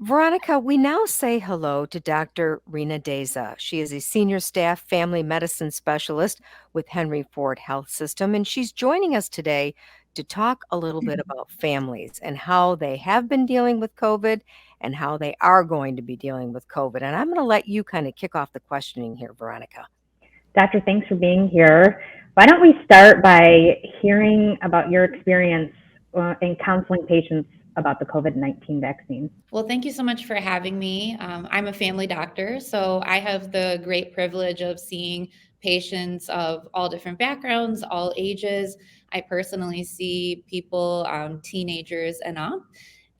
Veronica, we now say hello to Dr. Rena Daiza. She is a senior staff family medicine specialist with Henry Ford Health System, and she's joining us today to talk a little bit about families and how they have been dealing with COVID and how they are going to be dealing with COVID. And I'm going to let you kind of kick off the questioning here, Veronica. Doctor, thanks for being here. Why don't we start by hearing about your experience in counseling patients about the COVID-19 vaccine? Well, thank you so much for having me. I'm a family doctor, so I have the great privilege of seeing patients of all different backgrounds, all ages. I personally see people, teenagers and up.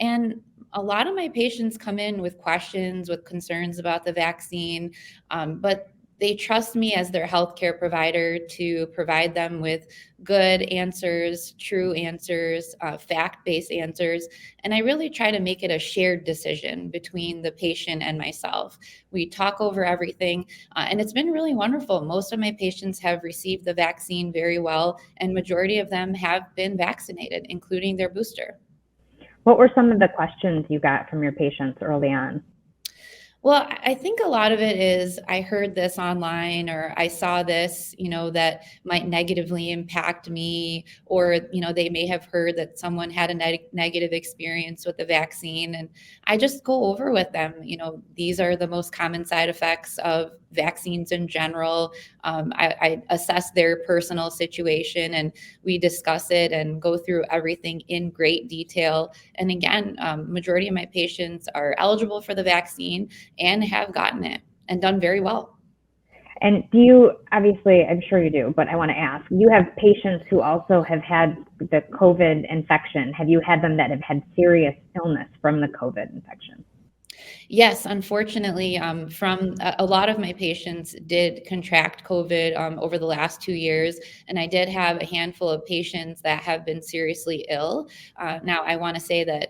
And a lot of my patients come in with questions, with concerns about the vaccine, but they trust me as their healthcare provider to provide them with good answers, true answers, fact-based answers. And I really try to make it a shared decision between the patient and myself. We talk over everything, and it's been really wonderful. Most of my patients have received the vaccine very well, and majority of them have been vaccinated, including their booster. What were some of the questions you got from your patients early on? Well, I think a lot of it is I heard this online or I saw this, that might negatively impact me, or, they may have heard that someone had a negative experience with the vaccine. And I just go over with them, these are the most common side effects of vaccines in general. I assess their personal situation and we discuss it and go through everything in great detail. And again, majority of my patients are eligible for the vaccine and have gotten it and done very well. And do you, obviously, I'm sure you do, but I want to ask, you have patients who also have had the COVID infection. Have you had them that have had serious illness from the COVID infection? Yes, unfortunately, from a lot of my patients did contract COVID over the last 2 years, and I did have a handful of patients that have been seriously ill. Now, I want to say that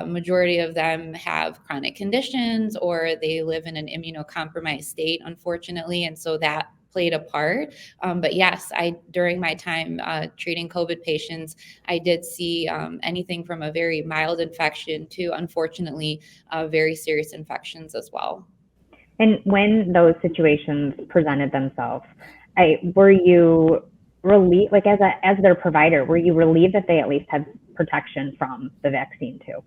majority of them have chronic conditions or they live in an immunocompromised state, unfortunately, and so that played a part. But yes, during my time treating COVID patients, I did see anything from a very mild infection to, unfortunately, very serious infections as well. And when those situations presented themselves, were you relieved, like as their provider, were you relieved that they at least had protection from the vaccine too?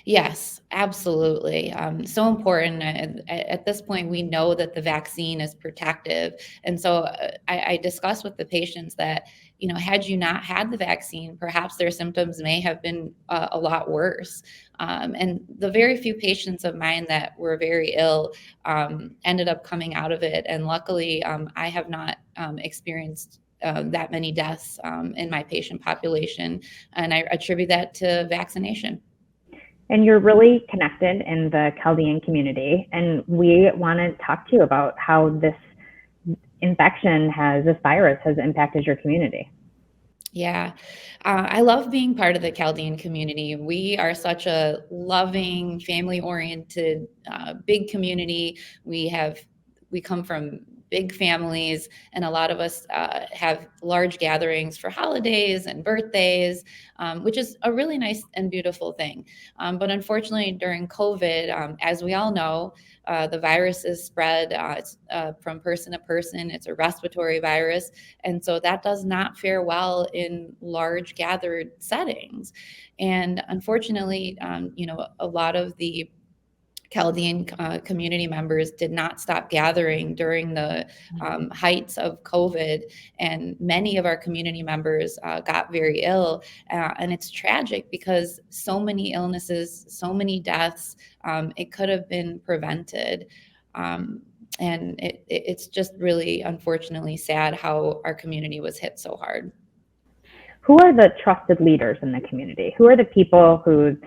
Yes, absolutely. So important. At this point, we know that the vaccine is protective. And so I discuss with the patients that, had you not had the vaccine, perhaps their symptoms may have been a lot worse. And the very few patients of mine that were very ill ended up coming out of it. And luckily, I have not experienced that many deaths in my patient population. And I attribute that to vaccination. And you're really connected in the Chaldean community. And we want to talk to you about how this this virus has impacted your community. Yeah, I love being part of the Chaldean community. We are such a loving, family-oriented, big community. We come from big families, and a lot of us have large gatherings for holidays and birthdays, which is a really nice and beautiful thing. But unfortunately, during COVID, as we all know, the virus is spread from person to person. It's a respiratory virus. And so that does not fare well in large gathered settings. And unfortunately, a lot of the Chaldean community members did not stop gathering during the heights of COVID, and many of our community members got very ill. And it's tragic because so many illnesses, so many deaths, it could have been prevented. And it's just really, unfortunately, sad how our community was hit so hard. Who are the trusted leaders in the community? Who are the people who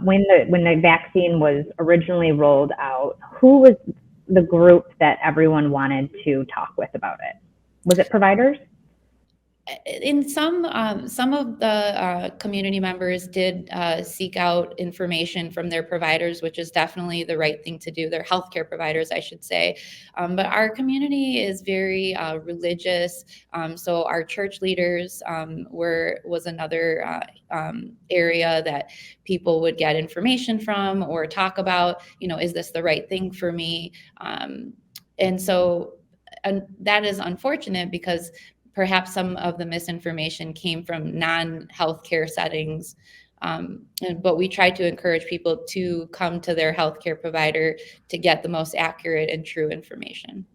when the vaccine was originally rolled out, who was the group that everyone wanted to talk with about it? Was it providers? In some of the community members did seek out information from their providers, which is definitely the right thing to do. Their healthcare providers, I should say. But our community is very religious, so our church leaders was another area that people would get information from or talk about. Is this the right thing for me? And so, and that is unfortunate because perhaps some of the misinformation came from non-healthcare settings. But we try to encourage people to come to their healthcare provider to get the most accurate and true information.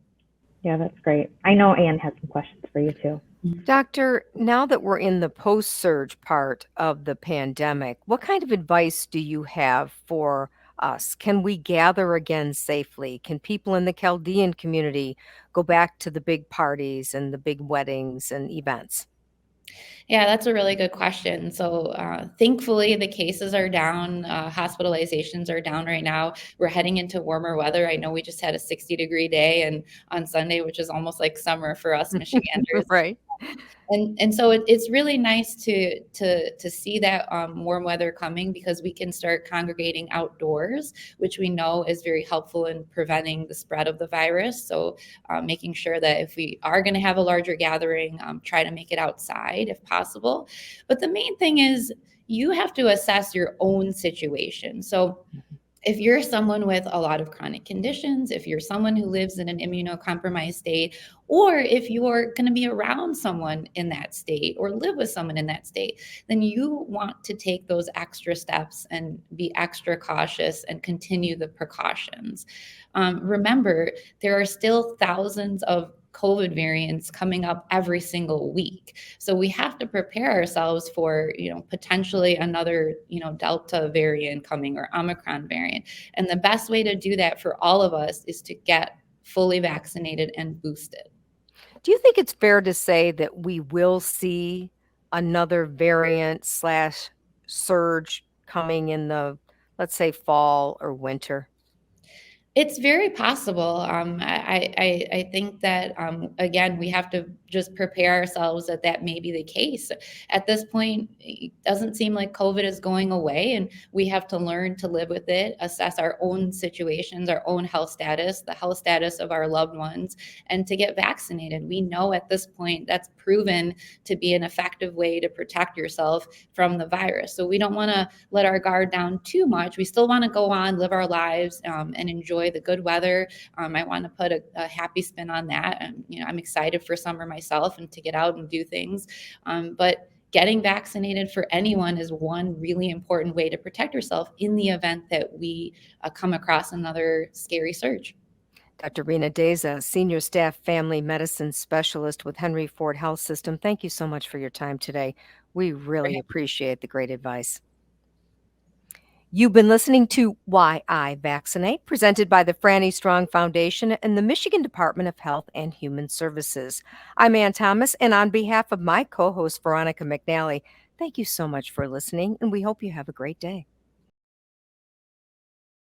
Yeah, that's great. I know Anne has some questions for you too. Doctor, now that we're in the post-surge part of the pandemic, what kind of advice do you have for us? Can we gather again safely? Can people in the Chaldean community go back to the big parties and the big weddings and events? Yeah, that's a really good question. So, thankfully, the cases are down, hospitalizations are down right now. We're heading into warmer weather. I know we just had a 60-degree day and on Sunday, which is almost like summer for us Michiganders. Right. And so it's really nice to see that warm weather coming because we can start congregating outdoors, which we know is very helpful in preventing the spread of the virus. So making sure that if we are going to have a larger gathering, try to make it outside if possible. But the main thing is you have to assess your own situation. So if you're someone with a lot of chronic conditions, if you're someone who lives in an immunocompromised state, or if you're going to be around someone in that state or live with someone in that state, then you want to take those extra steps and be extra cautious and continue the precautions. Remember, there are still thousands of COVID variants coming up every single week. So we have to prepare ourselves for, potentially another, Delta variant coming or Omicron variant. And the best way to do that for all of us is to get fully vaccinated and boosted. Do you think it's fair to say that we will see another variant slash surge coming in the, let's say, fall or winter? It's very possible. I think that, again, we have to just prepare ourselves that may be the case. At this point, it doesn't seem like COVID is going away, and we have to learn to live with it, assess our own situations, our own health status, the health status of our loved ones, and to get vaccinated. We know at this point that's proven to be an effective way to protect yourself from the virus. So we don't want to let our guard down too much. We still want to go on, live our lives, and enjoy the good weather. I want to put a happy spin on that. And, I'm excited for summer myself and to get out and do things. But getting vaccinated for anyone is one really important way to protect yourself in the event that we come across another scary surge. Dr. Rena Daiza, Senior Staff Family Medicine Specialist with Henry Ford Health System, thank you so much for your time today. We really appreciate the great advice. You've been listening to Why I Vaccinate, presented by the Franny Strong Foundation and the Michigan Department of Health and Human Services. I'm Ann Thomas, and on behalf of my co-host, Veronica McNally, thank you so much for listening, and we hope you have a great day.